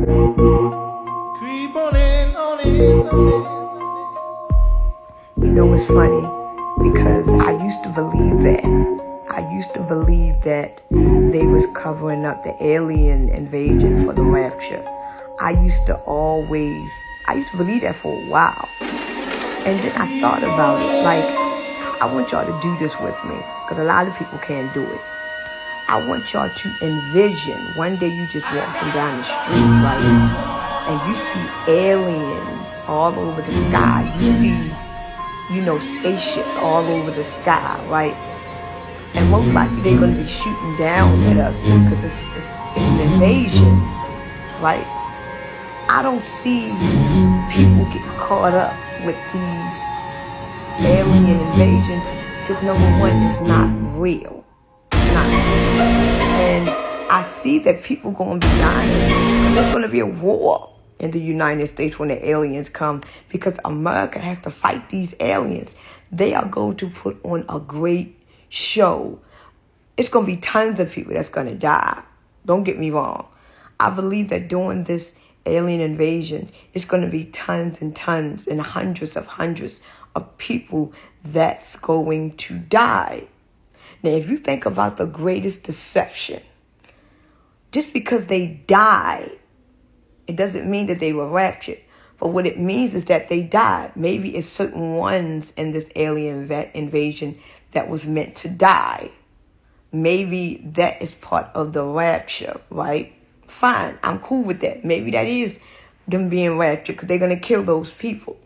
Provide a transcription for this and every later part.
Creep on in, on in, on in. You know, it's funny because I used to believe that. I used to believe that they was covering up the alien invasion for the rapture. I used to believe that for a while. And then I thought about it, like, I want y'all to do this with me, because a lot of people can't do it. I want y'all to envision, one day you just walking down the street, right, and you see aliens all over the sky. You see, spaceships all over the sky, right? And most likely they're going to be shooting down at us because it's an invasion, right? I don't see people getting caught up with these alien invasions because number one, it's not real. It's not real. And I see that people going to be dying. There's going to be a war in the United States when the aliens come because America has to fight these aliens. They are going to put on a great show. It's going to be tons of people that's going to die. Don't get me wrong. I believe that during this alien invasion, it's going to be tons and tons and hundreds of people that's going to die. Now, if you think about the greatest deception, just because they died, it doesn't mean that they were raptured. But what it means is that they died. Maybe it's certain ones in this alien invasion that was meant to die. Maybe that is part of the rapture, right? Fine, I'm cool with that. Maybe that is them being raptured because they're going to kill those people.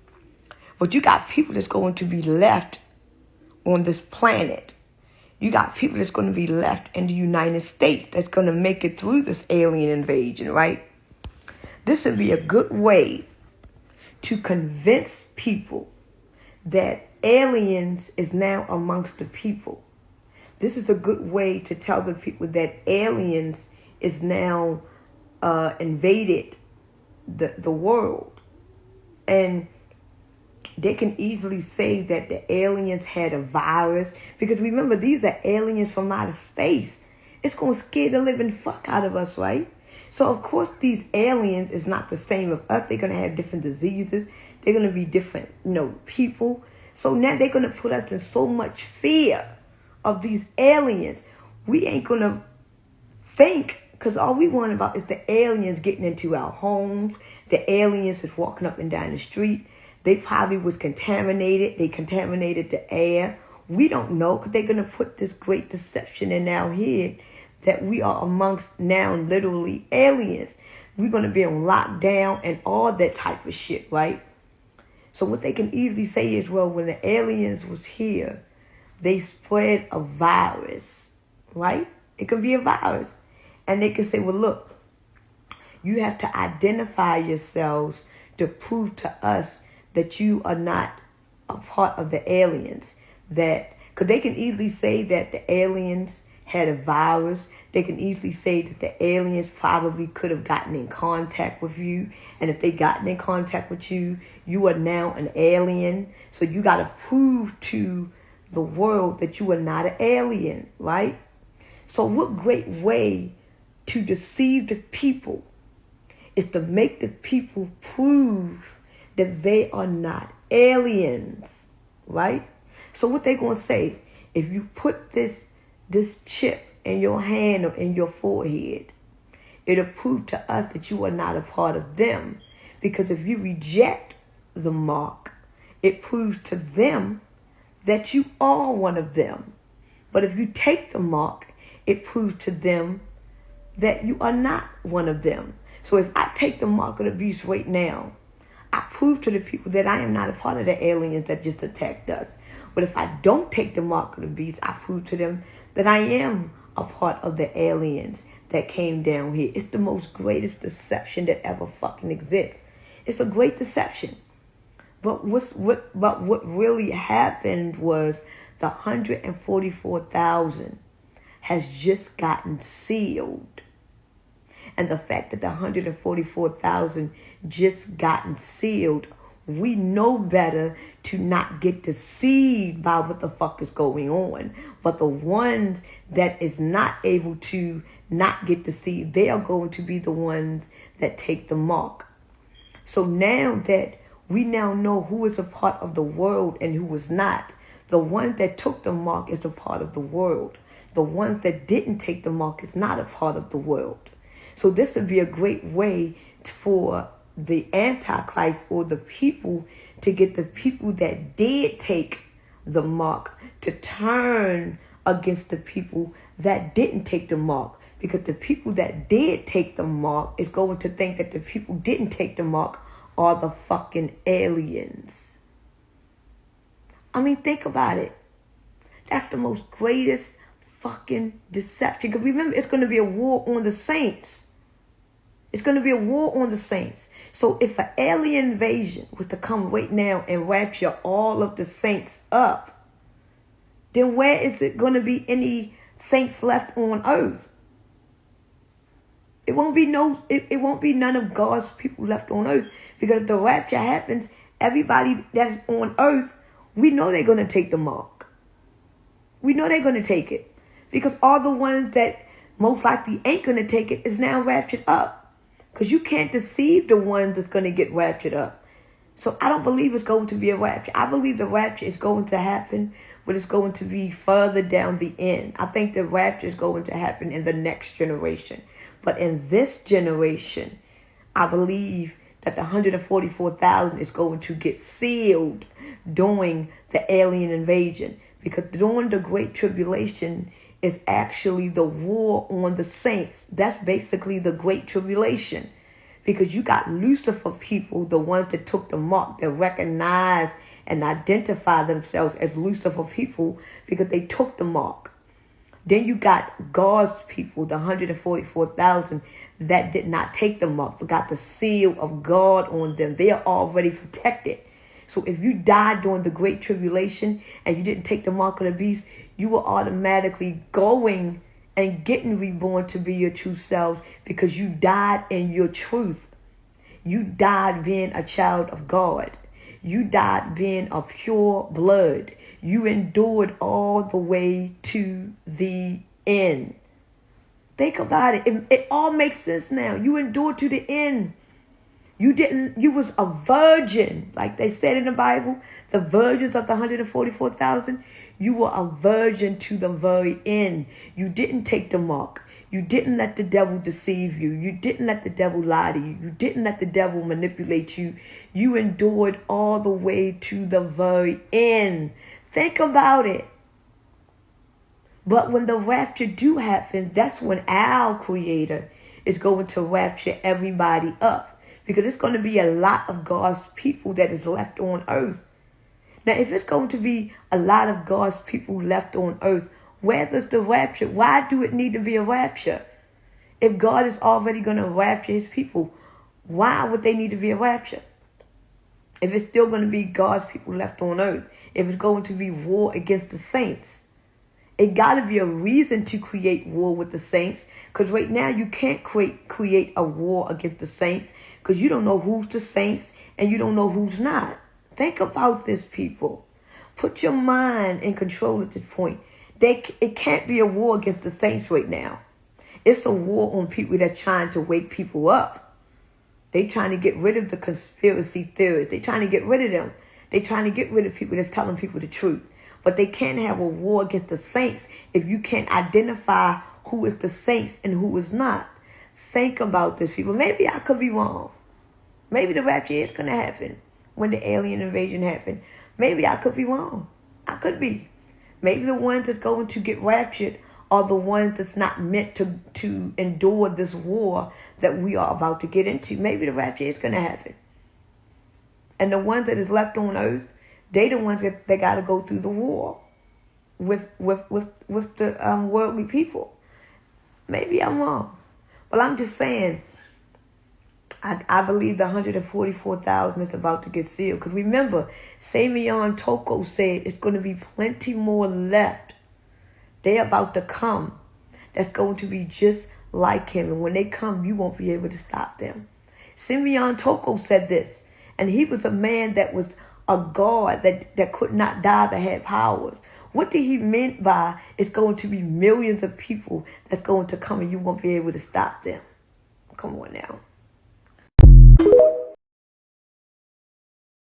But you got people that's going to be left on this planet. You got people that's going to be left in the United States that's going to make it through this alien invasion, right? This would be a good way to convince people that aliens is now amongst the people. This is a good way to tell the people that aliens is now invaded the world. And they can easily say that the aliens had a virus. Because remember, these are aliens from outer space. It's going to scare the living fuck out of us, right? So, of course, these aliens is not the same as us. They're going to have different diseases. They're going to be different, people. So now they're going to put us in so much fear of these aliens. We ain't going to think, because all we want about is the aliens getting into our homes. The aliens is walking up and down the street. They probably was contaminated. They contaminated the air. We don't know because they're going to put this great deception in our head that we are amongst now literally aliens. We're going to be on lockdown and all that type of shit, right? So what they can easily say is, well, when the aliens was here, they spread a virus, right? It could be a virus. And they can say, well, look, you have to identify yourselves to prove to us that you are not a part of the aliens. Because they can easily say that the aliens had a virus. They can easily say that the aliens probably could have gotten in contact with you. And if they gotten in contact with you, you are now an alien. So you got to prove to the world that you are not an alien, right? So what great way to deceive the people is to make the people prove that they are not aliens, right? So what they going to say, if you put this chip in your hand or in your forehead, it'll prove to us that you are not a part of them. Because if you reject the mark, it proves to them that you are one of them. But if you take the mark, it proves to them that you are not one of them. So if I take the mark of the beast right now, I prove to the people that I am not a part of the aliens that just attacked us. But if I don't take the mark of the beast, I prove to them that I am a part of the aliens that came down here. It's the most greatest deception that ever fucking exists. It's a great deception. But what really happened was the 144,000 has just gotten sealed. And the fact that the 144,000 just gotten sealed, we know better to not get deceived by what the fuck is going on. But the ones that is not able to not get deceived, they are going to be the ones that take the mark. So now that we now know who is a part of the world and who was not, the one that took the mark is a part of the world. The one that didn't take the mark is not a part of the world. So this would be a great way for the Antichrist or the people to get the people that did take the mark to turn against the people that didn't take the mark. Because the people that did take the mark is going to think that the people didn't take the mark are the fucking aliens. I mean, think about it. That's the most greatest fucking deception. Because remember, it's going to be a war on the saints. It's going to be a war on the saints. So if an alien invasion was to come right now and rapture all of the saints up, then where is it going to be any saints left on earth? It won't be none of God's people left on earth. Because if the rapture happens, everybody that's on earth, we know they're going to take the mark. We know they're going to take it. Because all the ones that most likely ain't going to take it is now raptured up. Because you can't deceive the ones that's going to get raptured up. So I don't believe it's going to be a rapture. I believe the rapture is going to happen, but it's going to be further down the end. I think the rapture is going to happen in the next generation. But in this generation, I believe that the 144,000 is going to get sealed during the alien invasion. Because during the Great Tribulation is actually the war on the saints. That's basically the Great Tribulation. Because you got Lucifer people, the ones that took the mark, that recognize and identify themselves as Lucifer people because they took the mark. Then you got God's people, the 144,000 that did not take the mark, but got the seal of God on them. They are already protected. So if you died during the Great Tribulation and you didn't take the mark of the beast, you were automatically going and getting reborn to be your true selves because you died in your truth. You died being a child of God. You died being of pure blood. You endured all the way to the end. Think about it. It all makes sense now. You endured to the end. You was a virgin. Like they said in the Bible, the virgins of the 144,000, you were a virgin to the very end. You didn't take the mark. You didn't let the devil deceive you. You didn't let the devil lie to you. You didn't let the devil manipulate you. You endured all the way to the very end. Think about it. But when the rapture do happen, that's when our Creator is going to rapture everybody up. Because it's going to be a lot of God's people that is left on earth. Now, if it's going to be a lot of God's people left on earth, where does the rapture? Why do it need to be a rapture? If God is already going to rapture his people, why would they need to be a rapture? If it's still going to be God's people left on earth, if it's going to be war against the saints, it got to be a reason to create war with the saints. Because right now you can't create a war against the saints because you don't know who's the saints and you don't know who's not. Think about this, people. Put your mind in control at this point. It can't be a war against the saints right now. It's a war on people that's trying to wake people up. They trying to get rid of the conspiracy theorists. They trying to get rid of them. They trying to get rid of people that's telling people the truth. But they can't have a war against the saints if you can't identify who is the saints and who is not. Think about this, people. Maybe I could be wrong. Maybe the rapture is going to happen when the alien invasion happens. Maybe I could be wrong. I could be. Maybe the ones that's going to get raptured are the ones that's not meant to endure this war that we are about to get into. Maybe the rapture is going to happen. And the ones that is left on earth, they the ones that they got to go through the war with the worldly people. Maybe I'm wrong. Well, I'm just saying, I believe the 144,000 is about to get sealed. Because remember, Simeon Toko said it's going to be plenty more left. They're about to come. That's going to be just like him. And when they come, you won't be able to stop them. Simeon Toko said this. And he was a man that was a God that could not die, that had powers. What did he mean by it's going to be millions of people that's going to come and you won't be able to stop them? Come on now.